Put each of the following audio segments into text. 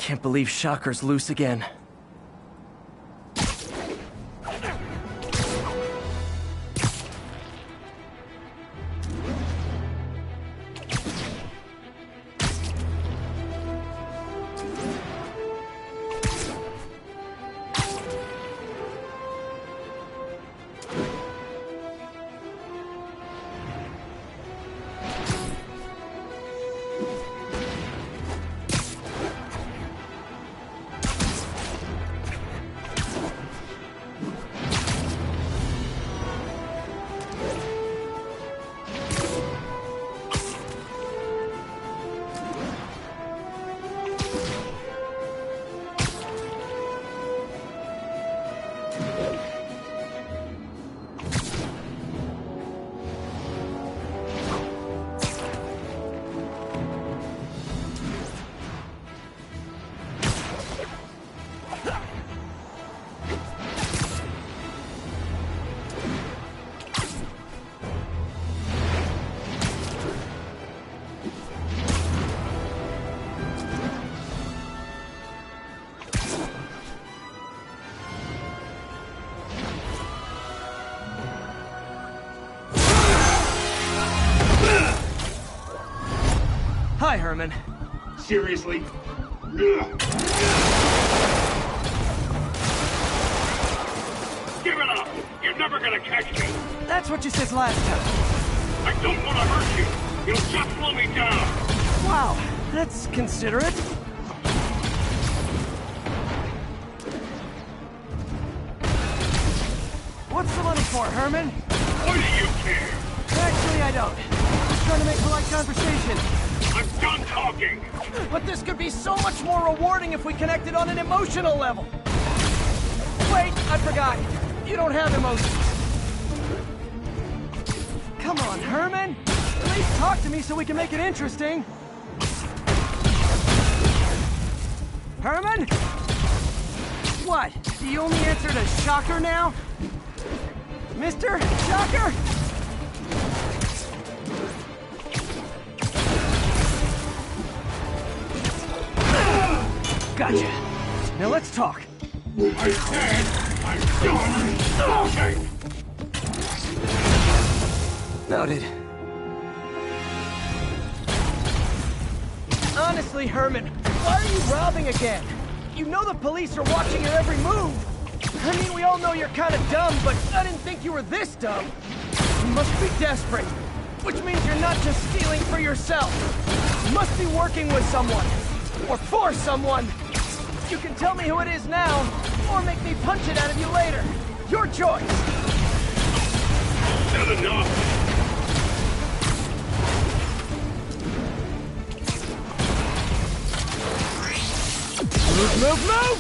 Can't believe Shocker's loose again. Hi, Herman. Seriously? Give it up! You're never gonna catch me! That's what you said last time. I don't want to hurt you! You'll just slow me down! Wow, that's considerate. What's the money for, Herman? Why do you care? Actually, I don't. Just trying to make polite conversation. I'm done talking! But this could be so much more rewarding if we connected on an emotional level. Wait, I forgot. You don't have emotions. Come on, Herman. At least talk to me so we can make it interesting. Herman? What? Do you only answer to Shocker now? Mr. Shocker? Gotcha. Now let's talk. I said I'm done talking! Noted. Honestly, Herman, why are you robbing again? You know the police are watching your every move. I mean, we all know you're kind of dumb, but I didn't think you were this dumb. You must be desperate, which means you're not just stealing for yourself. You must be working with someone, or for someone. You can tell me who it is now, or make me punch it out of you later. Your choice. Not enough! Move, move, move!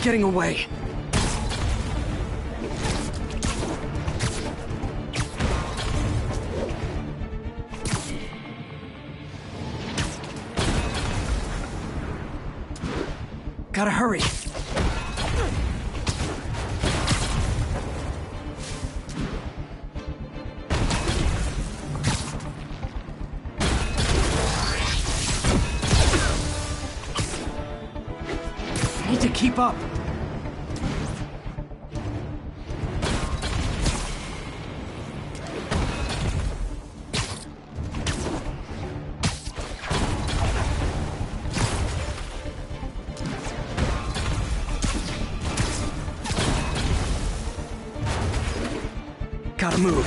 Getting away. Gotta hurry. Need to keep up. Gotta move.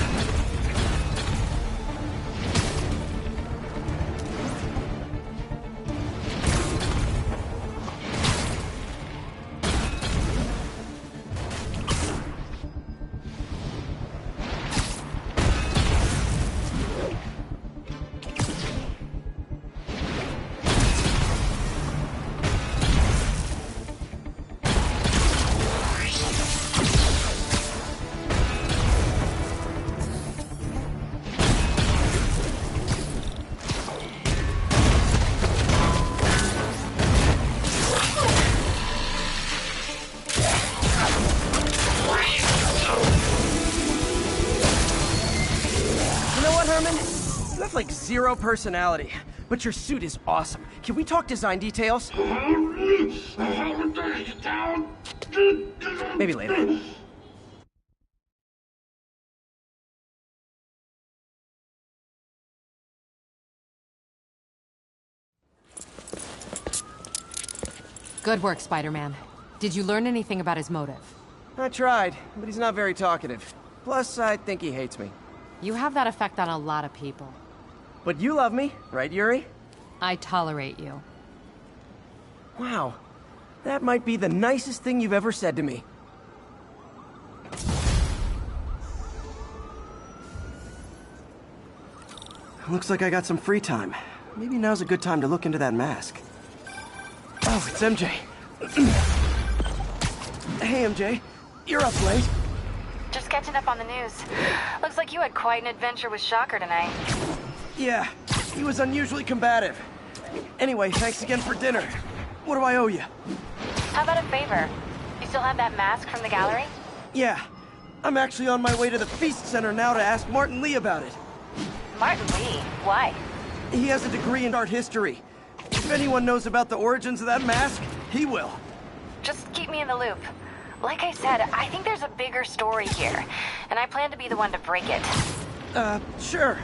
got like zero personality, but your suit is awesome. Can we talk design details? Maybe later. Good work, Spider-Man. Did you learn anything about his motive? I tried, but he's not very talkative. Plus, I think he hates me. You have that effect on a lot of people. But you love me, right, Yuri? I tolerate you. Wow. That might be the nicest thing you've ever said to me. Looks like I got some free time. Maybe now's a good time to look into that mask. Oh, it's MJ. Hey, MJ. You're up late. Just catching up on the news. Looks like you had quite an adventure with Shocker tonight. Yeah, he was unusually combative. Anyway, thanks again for dinner. What do I owe you? How about a favor? You still have that mask from the gallery? Yeah, I'm actually on my way to the Feast Center now to ask Martin Lee about it. Martin Lee? Why? He has a degree in art history. If anyone knows about the origins of that mask, he will. Just keep me in the loop. Like I said, I think there's a bigger story here, and I plan to be the one to break it. Sure.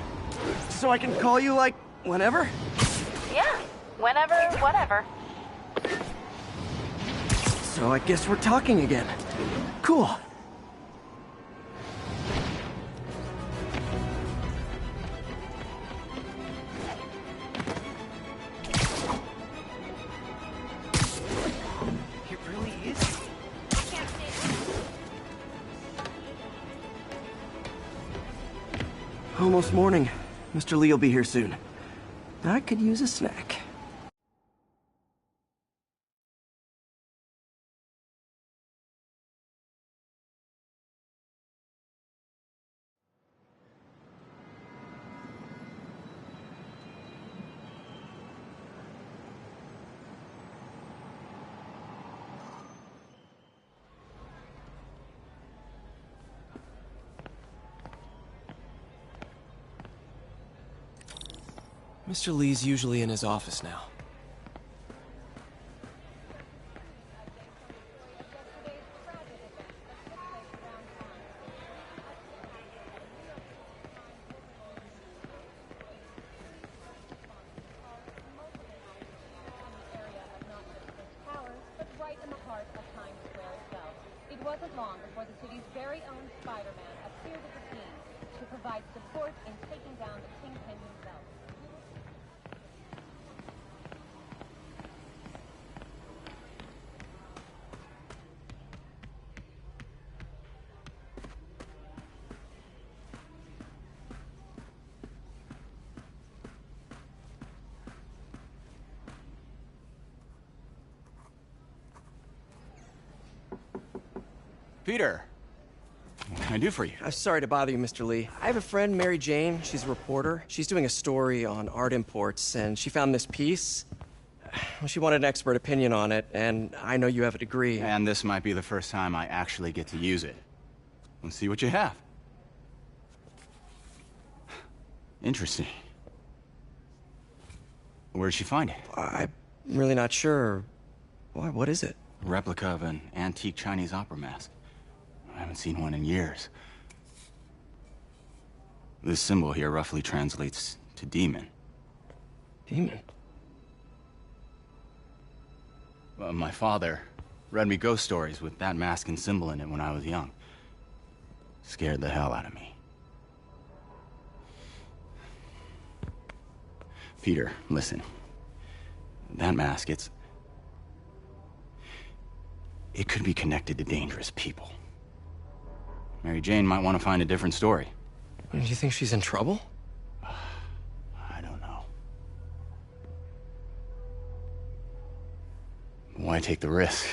So I can call you, like, whenever? Yeah, whenever, whatever. So I guess we're talking again. Cool. It really is. Almost morning. Mr. Lee will be here soon. I could use a snack. Mr. Lee's usually in his office now. It wasn't long before the city's very own Spider-Man appeared at the scene to provide support in taking down the Kingpin himself. Peter, what can I do for you? I'm sorry to bother you, Mr. Lee. I have a friend, Mary Jane. She's a reporter. She's doing a story on art imports, and she found this piece. Well, she wanted an expert opinion on it, and I know you have a degree. And this might be the first time I actually get to use it. Let's see what you have. Interesting. Where'd she find it? I'm really not sure. Why, what is it? A replica of an antique Chinese opera mask. I haven't seen one in years. This symbol here roughly translates to demon. Demon? Well, my father read me ghost stories with that mask and symbol in it when I was young. Scared the hell out of me. Peter, listen. That mask, it could be connected to dangerous people. Mary Jane might want to find a different story. Do you think she's in trouble? I don't know. Why take the risk?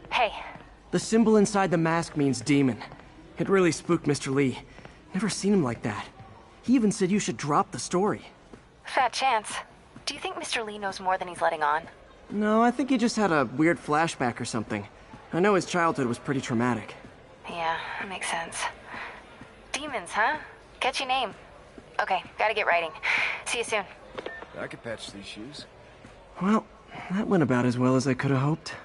Hey. The symbol inside the mask means demon. It really spooked Mr. Lee. Never seen him like that. He even said you should drop the story. Fat chance. Do you think Mr. Lee knows more than he's letting on? No, I think he just had a weird flashback or something. I know his childhood was pretty traumatic. Yeah, that makes sense. Demons, huh? Catchy name. Okay, gotta get writing. See you soon. I could patch these shoes. Well, that went about as well as I could have hoped.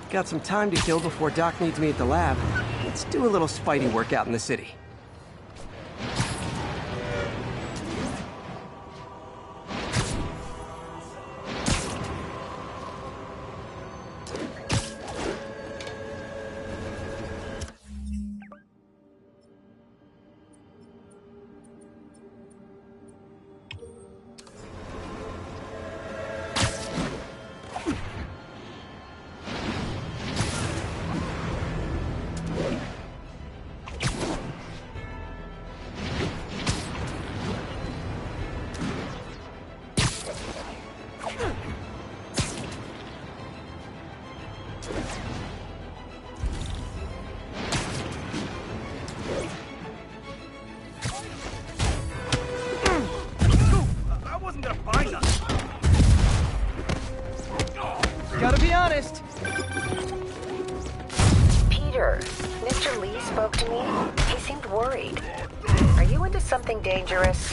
Got some time to kill before Doc needs me at the lab. Let's do a little Spidey workout in the city. Gotta be honest. Peter, Mr. Lee spoke to me. He seemed worried. Are you into something dangerous?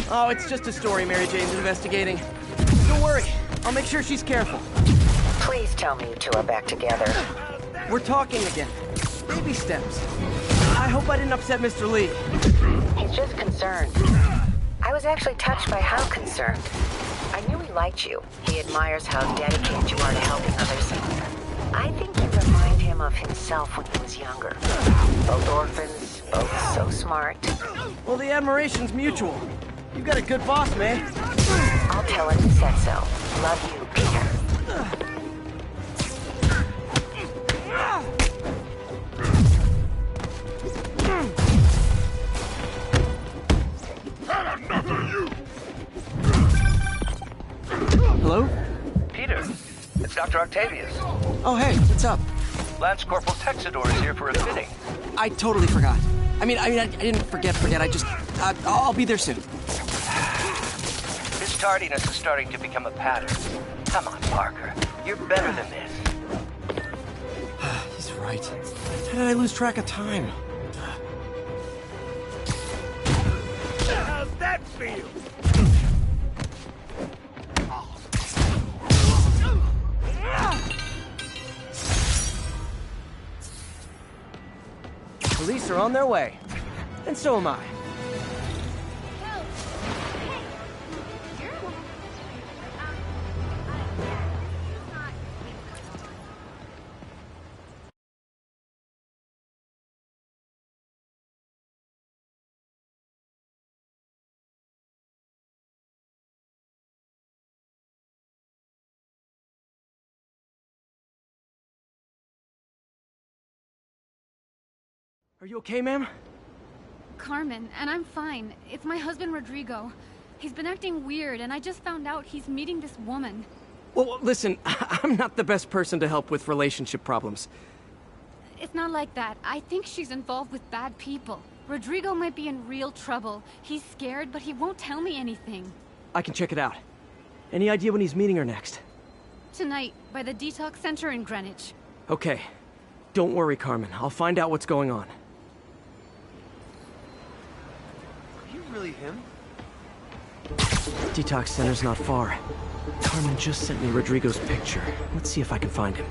Oh, it's just a story Mary Jane's investigating. Don't worry, I'll make sure she's careful. Please tell me you two are back together. We're talking again. Baby steps. I hope I didn't upset Mr. Lee. He's just concerned. I was actually touched by how concerned. I knew he liked you. He admires how dedicated you are to helping others. I think you remind him of himself when he was younger. Both orphans, both so smart. Well, the admiration's mutual. You got a good boss, man. I'll tell him you said so. Love you, Peter. Hello? Peter, it's Dr. Octavius. Oh, hey, what's up? Lance Corporal Texador is here for a fitting. I totally forgot. I didn't forget. I'll be there soon. His tardiness is starting to become a pattern. Come on, Parker. You're better than this. He's right. How did I lose track of time? How's that feel? Police are on their way. And so am I. Are you okay, ma'am? Carmen, and I'm fine. It's my husband, Rodrigo. He's been acting weird, and I just found out he's meeting this woman. Well, listen, I'm not the best person to help with relationship problems. It's not like that. I think she's involved with bad people. Rodrigo might be in real trouble. He's scared, but he won't tell me anything. I can check it out. Any idea when he's meeting her next? Tonight, by the detox center in Greenwich. Okay. Don't worry, Carmen. I'll find out what's going on. Are you really him? Detox center's not far. Carmen just sent me Rodrigo's picture. Let's see if I can find him.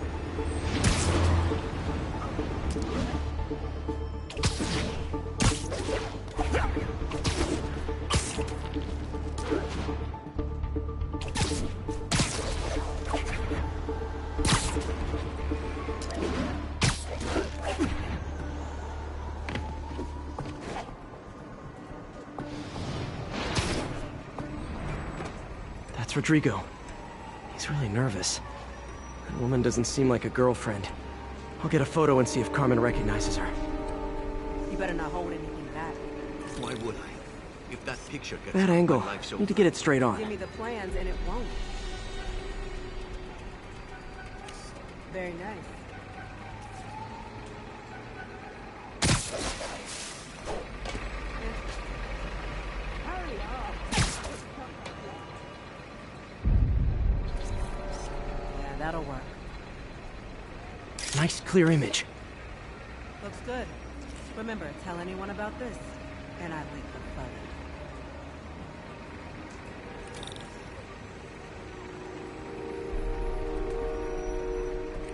Rodrigo. He's really nervous. That woman doesn't seem like a girlfriend. I'll get a photo and see if Carmen recognizes her. You better not hold anything back. Why would I? If that picture gets That out, angle. my life's Need to get it straight on. Give me the plans and it won't. Very nice. Yeah, that'll work. Nice, clear image. Looks good. Remember, tell anyone about this, and I leak the photo.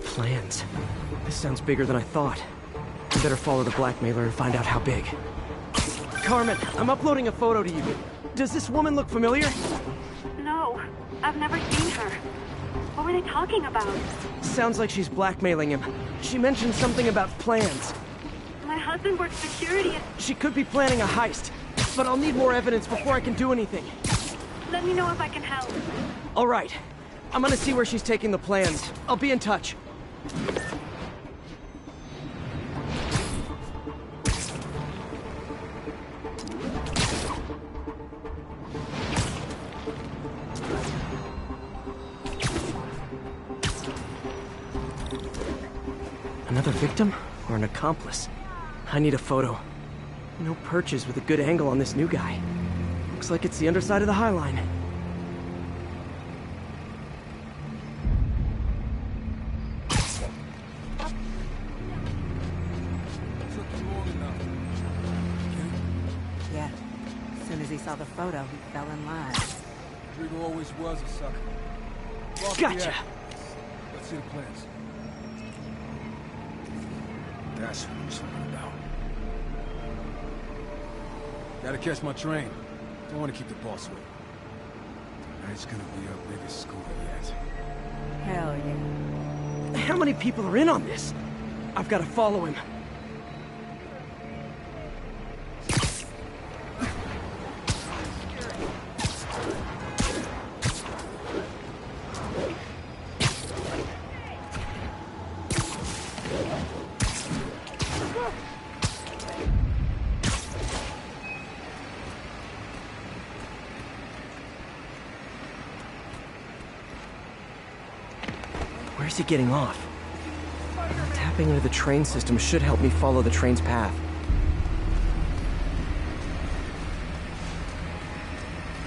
Plans. This sounds bigger than I thought. I better follow the blackmailer and find out how big. Carmen, I'm uploading a photo to you. Does this woman look familiar? No, I've never seen her. What were they talking about? Sounds like she's blackmailing him. She mentioned something about plans. My husband works security at... She could be planning a heist, but I'll need more evidence before I can do anything. Let me know if I can help. All right. I'm gonna see where she's taking the plans. I'll be in touch. Another victim or an accomplice? I need a photo. No perches with a good angle on this new guy. Looks like it's the underside of the High Line. Yeah. As soon as he saw the photo, he fell in line. Rodrigo always was a sucker. Gotcha! Let's see the plans. That's what I'm talking about. Gotta catch my train. Don't want to keep the boss waiting. Tonight's gonna be our biggest score yet. Hell yeah. How many people are in on this? I've got to follow him. Where's he getting off? Tapping into the train system should help me follow the train's path.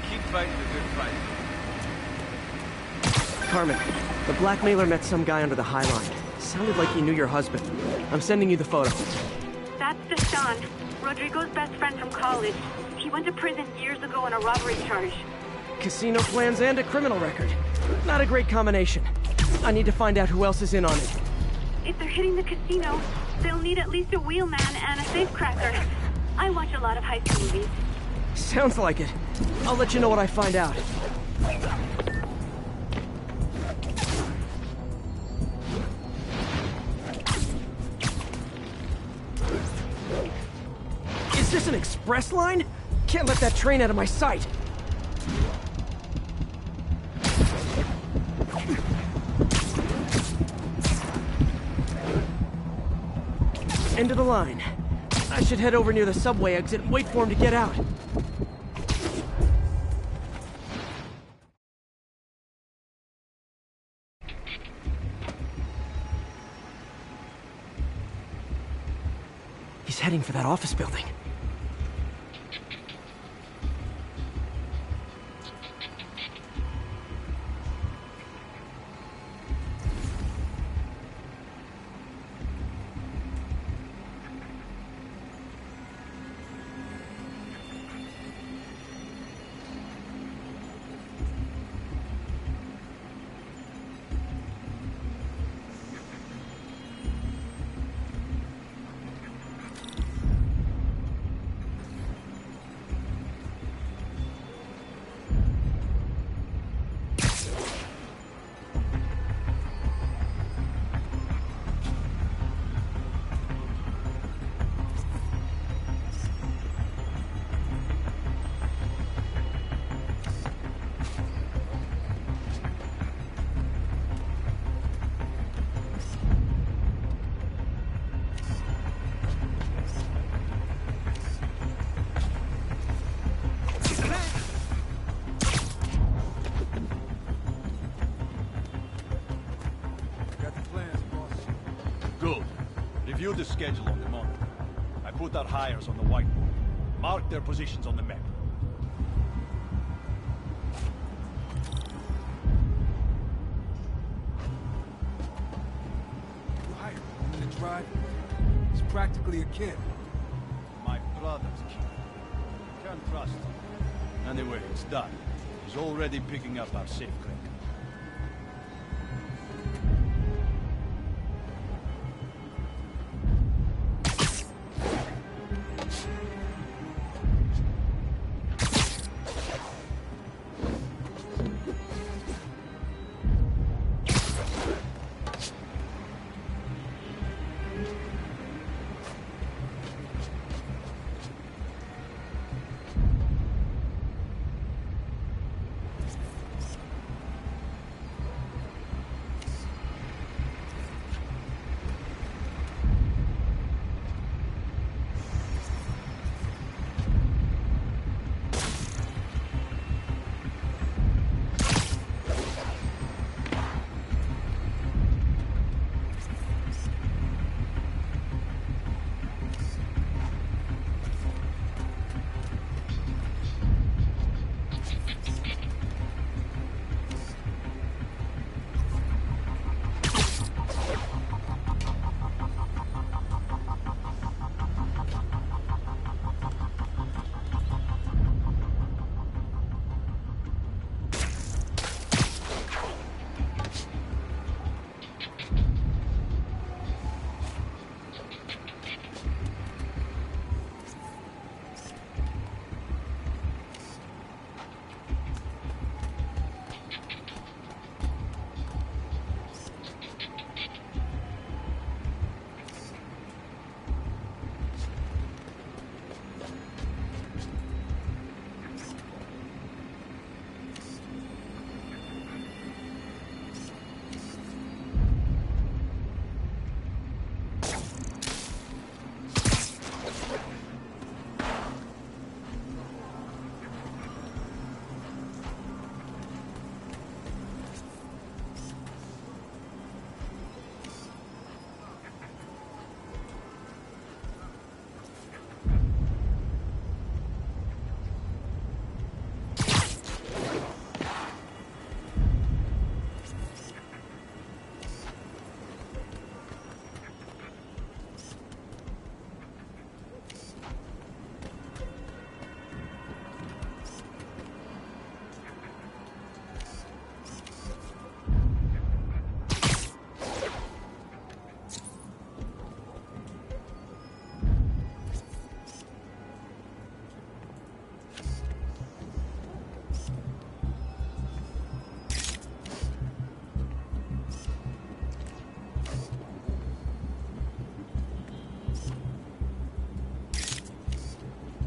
Keep fighting the good fight. Carmen, the blackmailer met some guy under the High Line. Sounded like he knew your husband. I'm sending you the photo. That's Deshaun, Rodrigo's best friend from college. He went to prison years ago on a robbery charge. Casino plans and a criminal record. Not a great combination. I need to find out who else is in on it. If they're hitting the casino, they'll need at least a wheelman and a safecracker. I watch a lot of heist movies. Sounds like it. I'll let you know what I find out. Is this an express line? Can't let that train out of my sight. End of the line. I should head over near the subway exit and wait for him to get out. He's heading for that office building. Good. Review the schedule on the monitor. I put our hires on the whiteboard. Mark their positions on the map. You hired him to drive? He's practically a kid. My brother's kid. Can't trust him. Anyway, it's done. He's already picking up our safe cracker.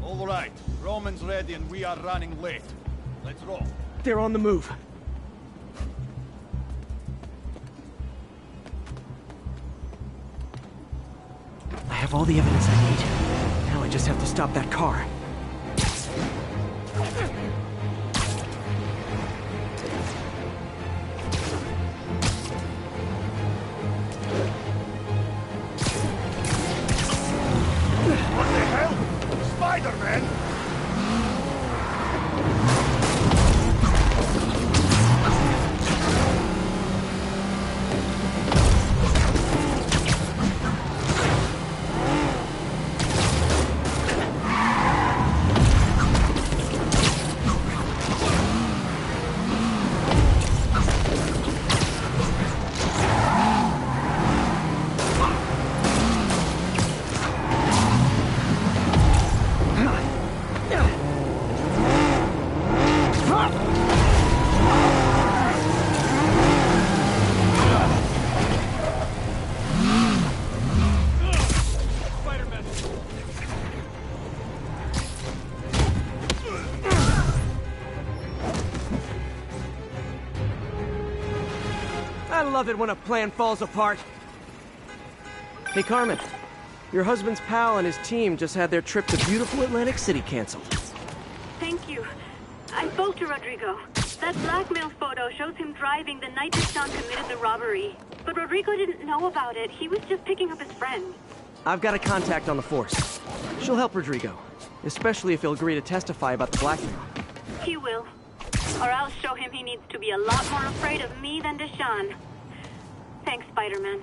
All right, Roman's ready and we are running late. Let's roll. They're on the move. I have all the evidence I need. Now I just have to stop that car. What the hell? Spider-Man! I love it when a plan falls apart. Hey, Carmen. Your husband's pal and his team just had their trip to beautiful Atlantic City canceled. Thank you. I spoke to Rodrigo. That blackmail photo shows him driving the night Deshaun committed the robbery. But Rodrigo didn't know about it. He was just picking up his friend. I've got a contact on the force. She'll help Rodrigo, especially if he'll agree to testify about the blackmail. He will. Or I'll show him he needs to be a lot more afraid of me than Deshaun. Thanks, Spider-Man.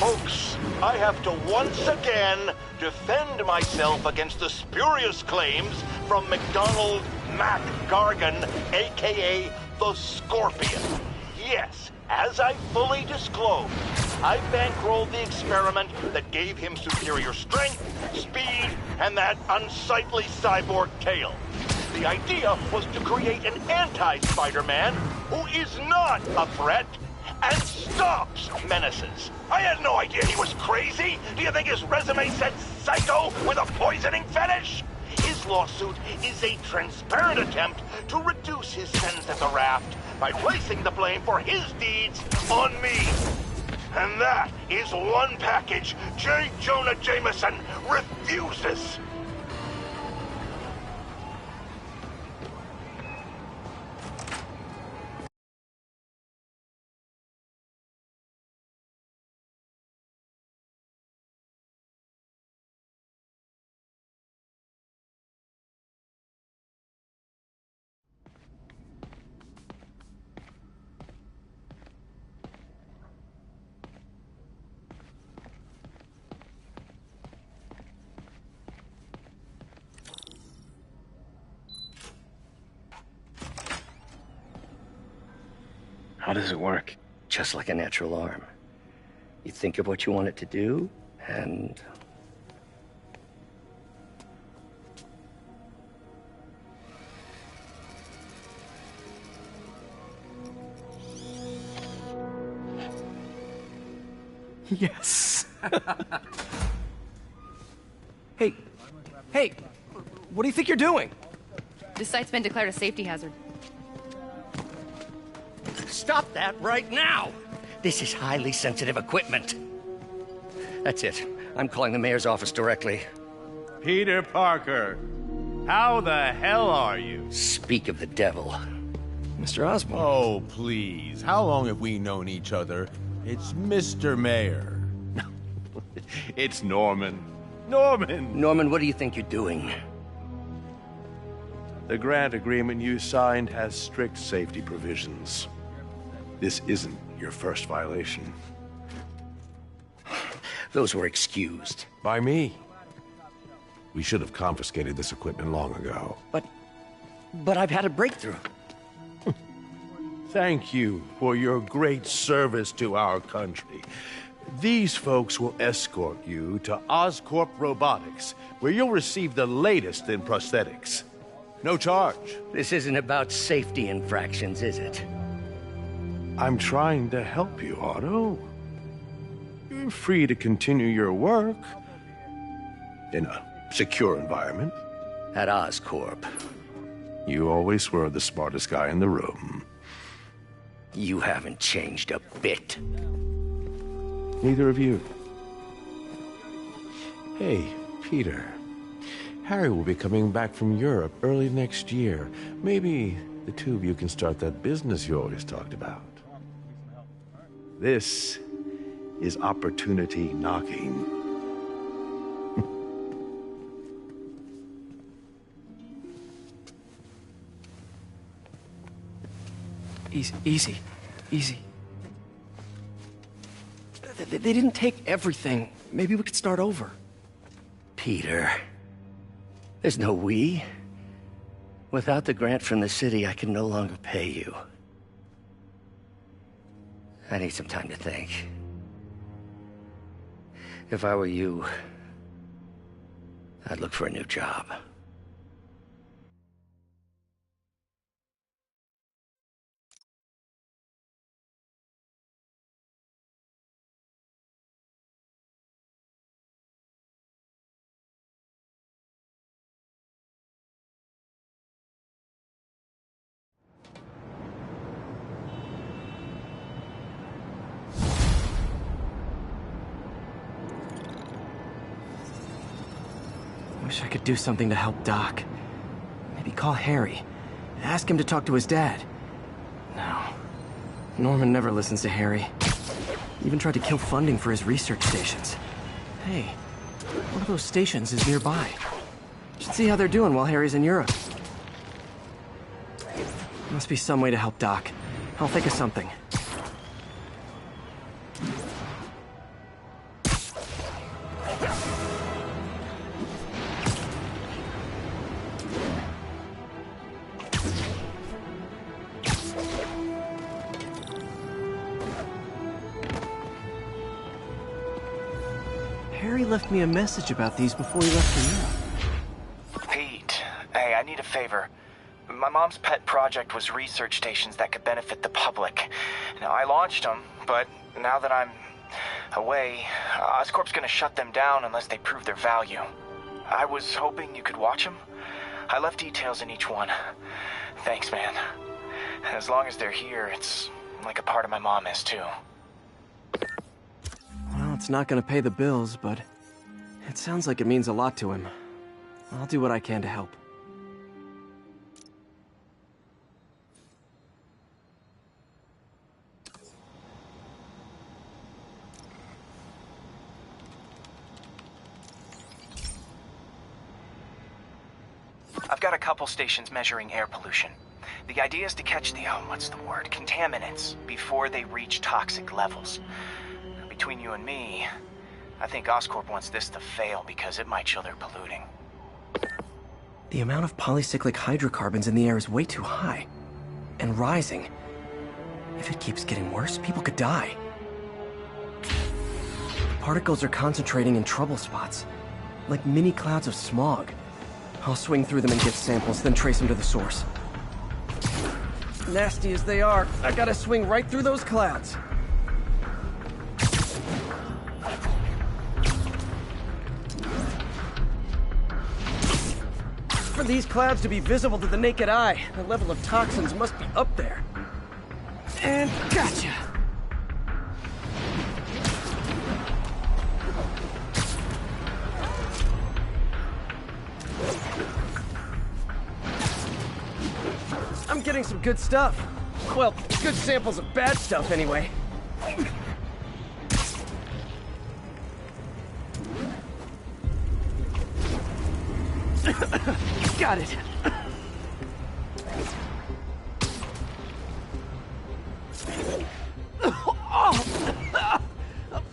Folks, I have to once again defend myself against the spurious claims from McDonald Mac Gargan, aka the Scorpion. Yes, as I fully disclosed, I bankrolled the experiment that gave him superior strength, speed, and that unsightly cyborg tail. The idea was to create an anti-Spider-Man who is not a threat and stops menaces. I had no idea he was crazy. Do you think his resume said psycho with a poisoning fetish? His lawsuit is a transparent attempt to reduce his sentence at the raft by placing the blame for his deeds on me. And that is one package J. Jonah Jameson refuses. How does it work? Just like a natural arm. You think of what you want it to do, and... Yes. Hey, what do you think you're doing? This site's been declared a safety hazard. Stop that right now! This is highly sensitive equipment. That's it. I'm calling the mayor's office directly. Peter Parker, how the hell are you? Speak of the devil. Mr. Osborn. Oh, please. How long have we known each other? It's Mr. Mayor. It's Norman. Norman, what do you think you're doing? The grant agreement you signed has strict safety provisions. This isn't your first violation. Those were excused. By me. We should have confiscated this equipment long ago. But I've had a breakthrough. Thank you for your great service to our country. These folks will escort you to Oscorp Robotics, where you'll receive the latest in prosthetics. No charge. This isn't about safety infractions, is it? I'm trying to help you, Otto. You're free to continue your work in a secure environment. At Oscorp. You always were the smartest guy in the room. You haven't changed a bit. Neither of you. Hey, Peter. Harry will be coming back from Europe early next year. Maybe the two of you can start that business you always talked about. This is opportunity knocking. Easy. They didn't take everything. Maybe we could start over. Peter, there's no we. Without the grant from the city, I can no longer pay you. I need some time to think. If I were you, I'd look for a new job. Wish I could do something to help Doc. Maybe call Harry. Ask him to talk to his dad. No. Norman never listens to Harry. Even tried to kill funding for his research stations. Hey, one of those stations is nearby. Should see how they're doing while Harry's in Europe. Must be some way to help Doc. I'll think of something. Harry left me a message about these before he left for Europe. Pete, hey, I need a favor. My mom's pet project was research stations that could benefit the public. Now, I launched them, but now that I'm away, Oscorp's gonna shut them down unless they prove their value. I was hoping you could watch them. I left details in each one. Thanks, man. As long as they're here, it's like a part of my mom is, too. Well, it's not gonna pay the bills, but it sounds like it means a lot to him. I'll do what I can to help. I've got a couple stations measuring air pollution. The idea is to catch the, contaminants before they reach toxic levels. Between you and me, I think Oscorp wants this to fail because it might show they're polluting. The amount of polycyclic hydrocarbons in the air is way too high. And rising. If it keeps getting worse, people could die. Particles are concentrating in trouble spots, like mini clouds of smog. I'll swing through them and get samples, then trace them to the source. Nasty as they are, I gotta swing right through those clouds. For these clouds to be visible to the naked eye, the level of toxins must be up there. And gotcha! I'm getting some good stuff. Well, good samples of bad stuff, anyway. Got it.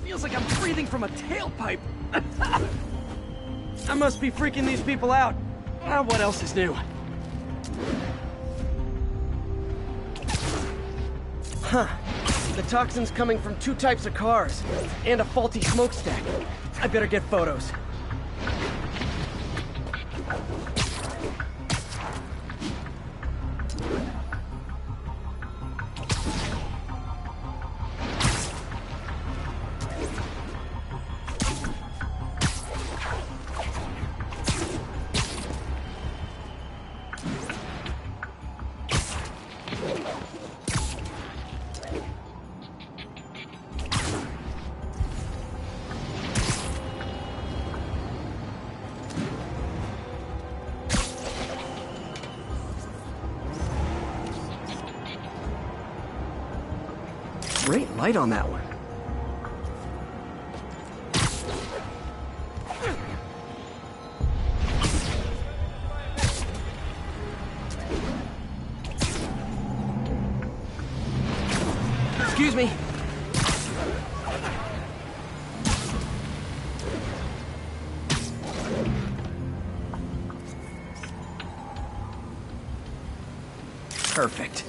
Feels like I'm breathing from a tailpipe. I must be freaking these people out. What else is new? Huh. The toxin's coming from 2 types of cars, and a faulty smokestack. I better get photos. Great light on that one. Excuse me. Perfect.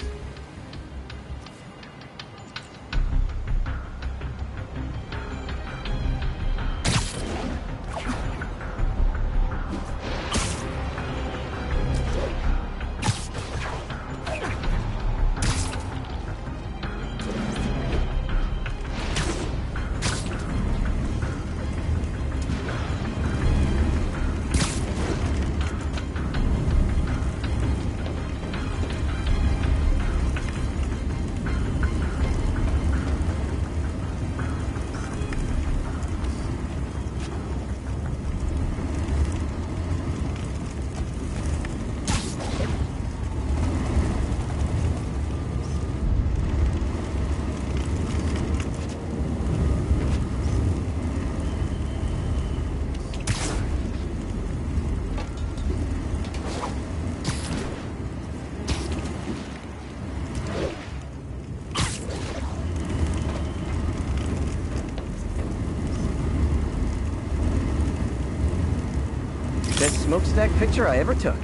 Best smokestack picture I ever took.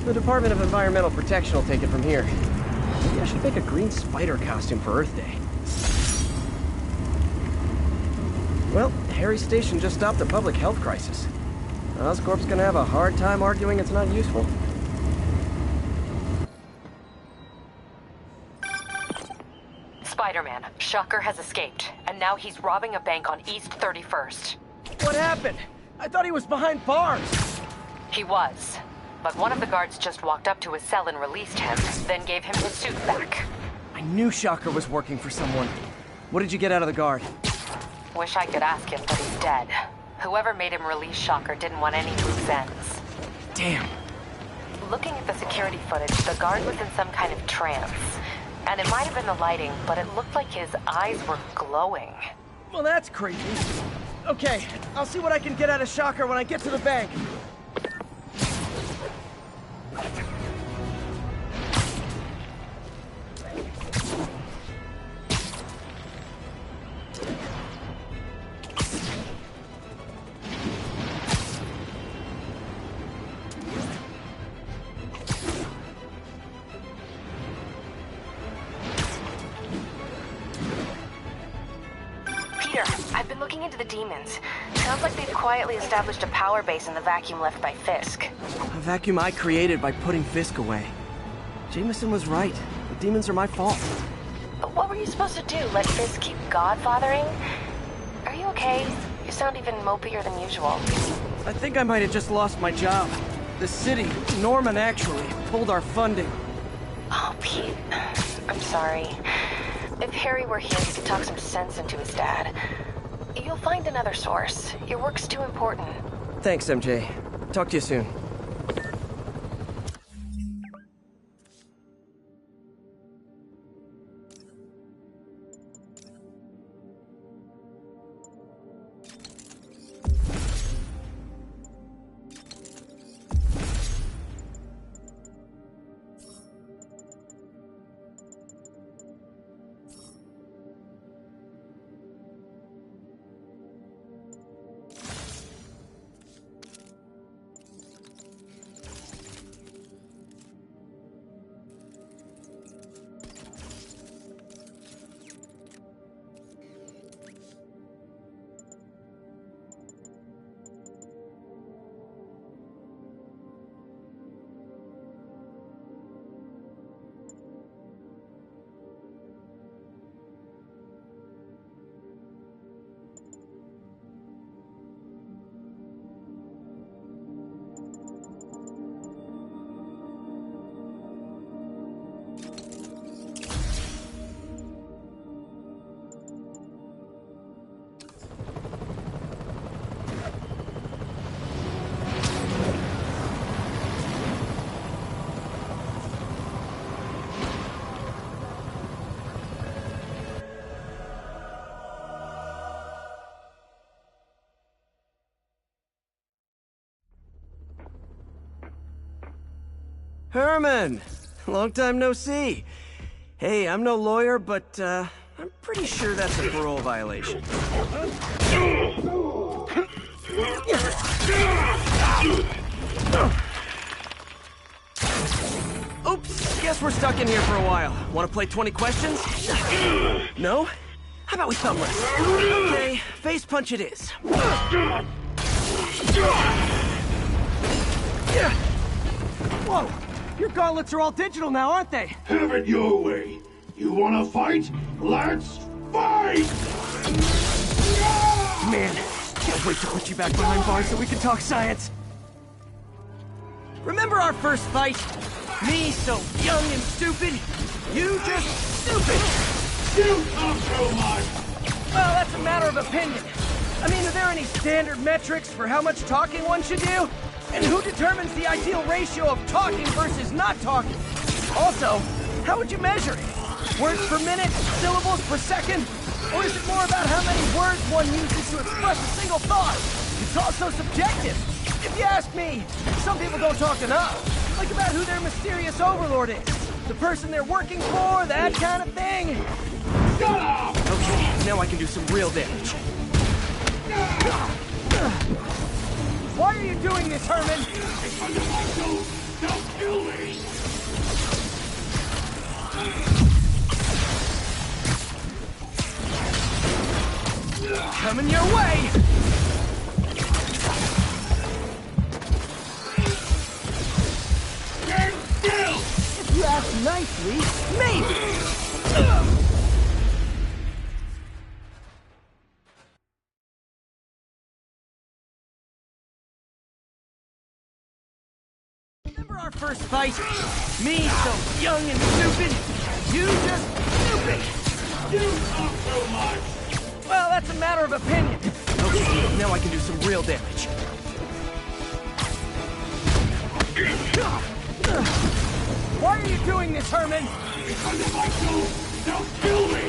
The Department of Environmental Protection will take it from here. Maybe I should make a green spider costume for Earth Day. Well, Harry's station just stopped a public health crisis. Oscorp's gonna have a hard time arguing it's not useful. Spider-Man, Shocker has escaped, and now he's robbing a bank on East 31st. What happened? I thought he was behind bars. He was, but one of the guards just walked up to his cell and released him, then gave him his suit back. I knew Shocker was working for someone. What did you get out of the guard? Wish I could ask him, but he's dead. Whoever made him release Shocker didn't want any loose ends. Damn. Looking at the security footage, the guard was in some kind of trance. And it might have been the lighting, but it looked like his eyes were glowing. Well, that's creepy. Okay, I'll see what I can get out of Shocker when I get to the bank. I've been looking into the demons. Sounds like they've quietly established a power base in the vacuum left by Fisk. A vacuum I created by putting Fisk away. Jameson was right. The demons are my fault. But what were you supposed to do? Let Fisk keep godfathering? Are you okay? You sound even mopier than usual. I think I might have just lost my job. The city, Norman actually, pulled our funding. Oh, Pete. I'm sorry. If Harry were here, he could talk some sense into his dad. You'll find another source. Your work's too important. Thanks, MJ. Talk to you soon. Herman! Long time no see. Hey, I'm no lawyer, but I'm Pretty sure that's a parole violation. Oops, guess we're stuck in here for a while. Want to play 20 questions? No? How about we thumb wrestle? Okay, face punch it is. Whoa, your gauntlets are all digital now, aren't they? Have it your way. You wanna fight? Let's fight! Man, can't wait to put you back behind bars so we can talk science. Remember our first fight? Me so young and stupid, you just stupid. You talk too much. Well, that's a matter of opinion. I mean, are there any standard metrics for how much talking one should do? And who determines the ideal ratio of talking versus not talking? Also, how would you measure it? Words per minute? Syllables per second? Or is it more about how many words one uses to express a single thought? It's also subjective. If you ask me, some people don't talk enough. Like about who their mysterious overlord is. The person they're working for, that kind of thing. Shut up! Okay, now I can do some real damage. Why are you doing this, Herman? Because if I don't kill me! Coming your way! Stand still! If you ask nicely, maybe! Remember our first fight? Me so young and stupid, you just stupid! You talk too much! Well, that's a matter of opinion. Okay, now I can do some real damage. Why are you doing this, Herman? Because if I don't, they'll kill me!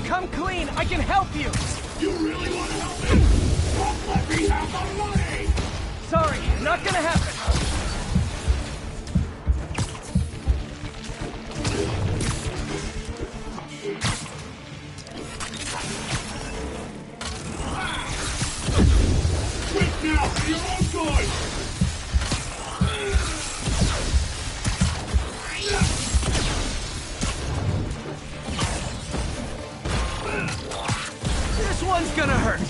Come clean, I can help you! You really want to help me? Don't let me have the money! Sorry, not gonna happen. Quit now, for your own good! This one's gonna hurt.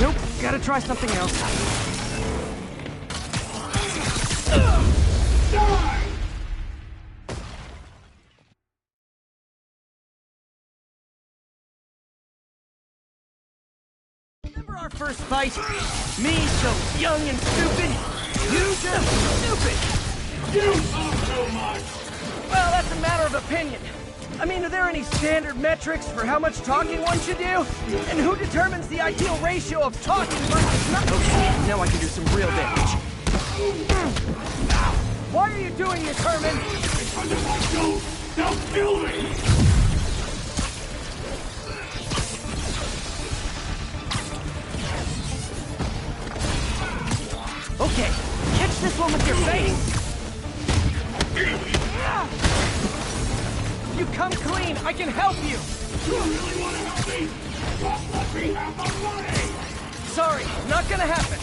Nope, gotta try something else. Die! Remember our first fight? Me so young and stupid, you just stupid! You talk too much! Well, that's a matter of opinion. I mean, are there any standard metrics for how much talking one should do? And who determines the ideal ratio of talking versus not? Okay, now I can do some real damage. Why are you doing this, Herman? Because if I don't, they'll kill me! Okay, catch this one with your face! You come clean, I can help you! You really want to help me? Just let me have the money! Sorry, not gonna happen.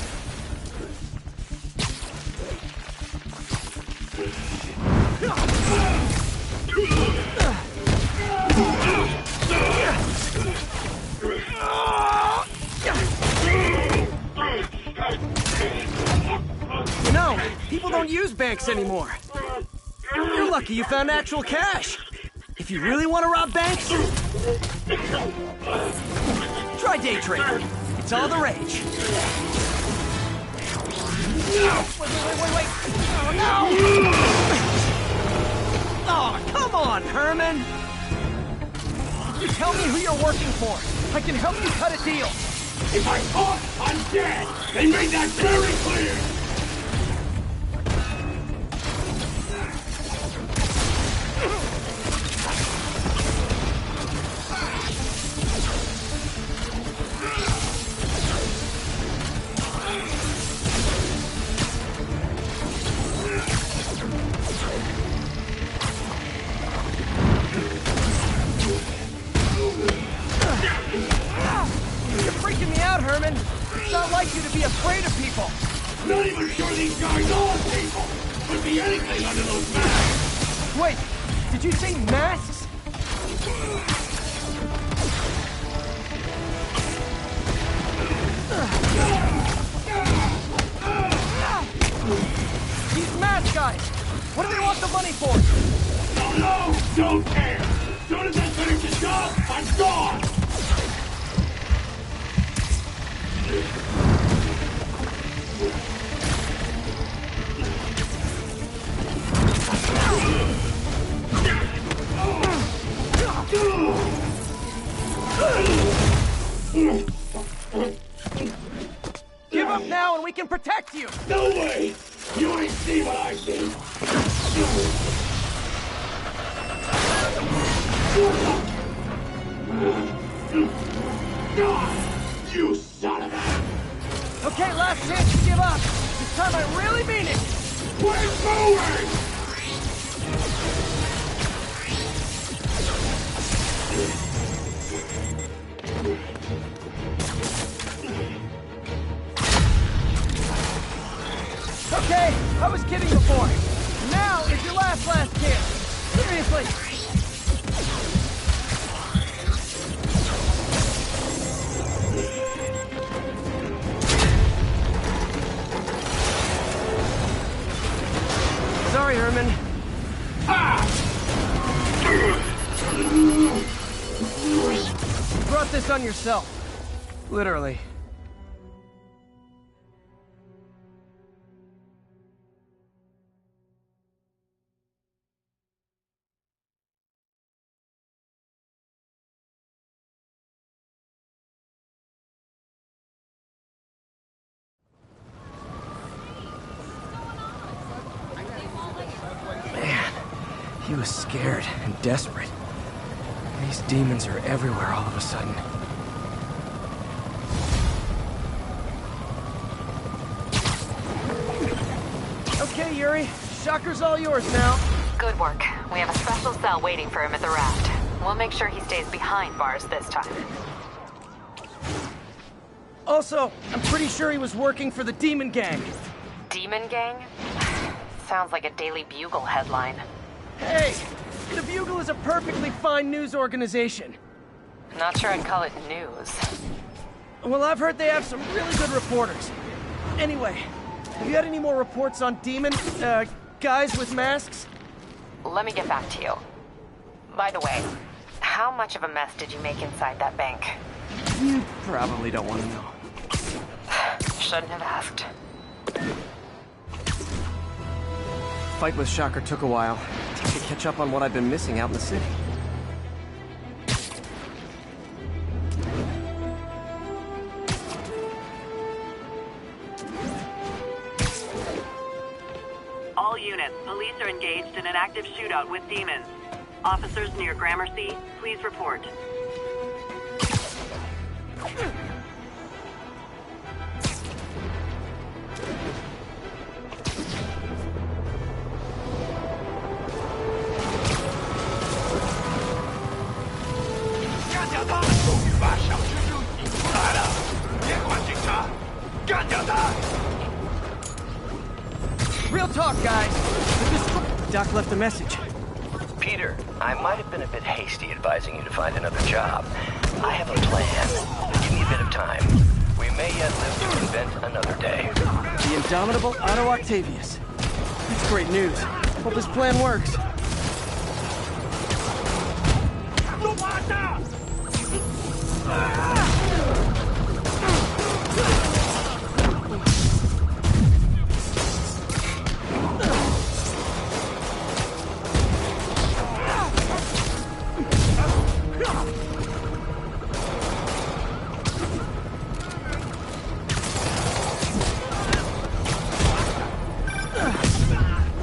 People don't use banks anymore. You're lucky you found actual cash. If you really want to rob banks, try day trading. It's all the rage. Wait. Oh, no! Oh, come on, Herman! You tell me who you're working for. I can help you cut a deal. If I talk, I'm dead. They made that very clear. You're freaking me out, Herman. It's not like you to be afraid of people. Not even sure these guys are people. Could be anything under those masks. Wait, did you say masks? These mask guys, what do they want the money for? Don't know, don't care. As soon as I finish the job, I'm gone. Give up now and we can protect you! No way! You ain't see what I see! You son of a... Okay, last chance to give up. This time I really mean it! We're moving! Okay, I was kidding before. Now is your last chance. Seriously. Sorry, Herman. You brought this on yourself. Literally. He was scared and desperate. These demons are everywhere all of a sudden. Okay, Yuri. Shocker's all yours now. Good work. We have a special cell waiting for him at the raft. We'll make sure he stays behind bars this time. Also, I'm pretty sure he was working for the Demon Gang. Demon Gang? Sounds like a Daily Bugle headline. Hey, the Bugle is a perfectly fine news organization. Not sure I'd call it news. Well, I've heard they have some really good reporters. Anyway, have you had any more reports on demon, guys with masks? Let me get back to you. By the way, how much of a mess did you make inside that bank? You probably don't want to know. Shouldn't have asked. Fight with Shocker took a while. Time to catch up on what I've been missing out in the city. All units, police are engaged in an active shootout with demons. Officers near Gramercy, please report. Real talk, guys. Doc left a message. Peter, I might have been a bit hasty advising you to find another job. I have a plan. Give me a bit of time. We may yet live to invent another day. The indomitable Otto Octavius. That's great news. Hope this plan works.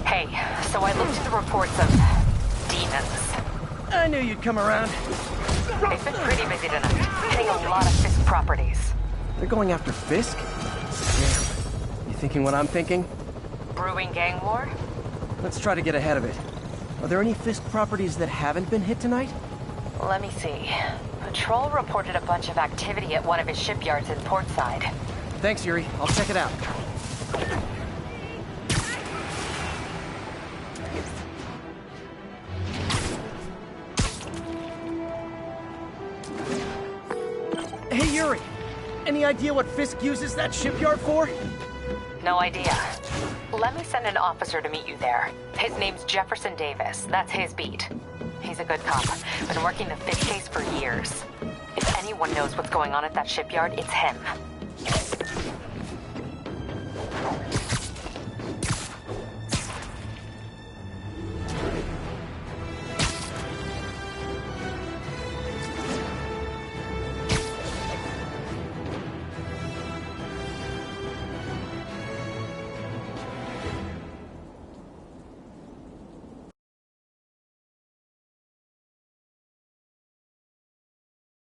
Hey, so I looked into reports of demons. I knew you'd come around. They've been pretty busy tonight, hitting a lot of Fisk properties. They're going after Fisk? Damn. You thinking what I'm thinking? Brewing gang war? Let's try to get ahead of it. Are there any Fisk properties that haven't been hit tonight? Let me see. Patrol reported a bunch of activity at one of his shipyards in Portside. Thanks, Yuri. I'll check it out. Hey, Yuri. Any idea what Fisk uses that shipyard for? No idea. Let me send an officer to meet you there. His name's Jefferson Davis. That's his beat. He's a good cop. Been working the Fisk case for years. If anyone knows what's going on at that shipyard, it's him.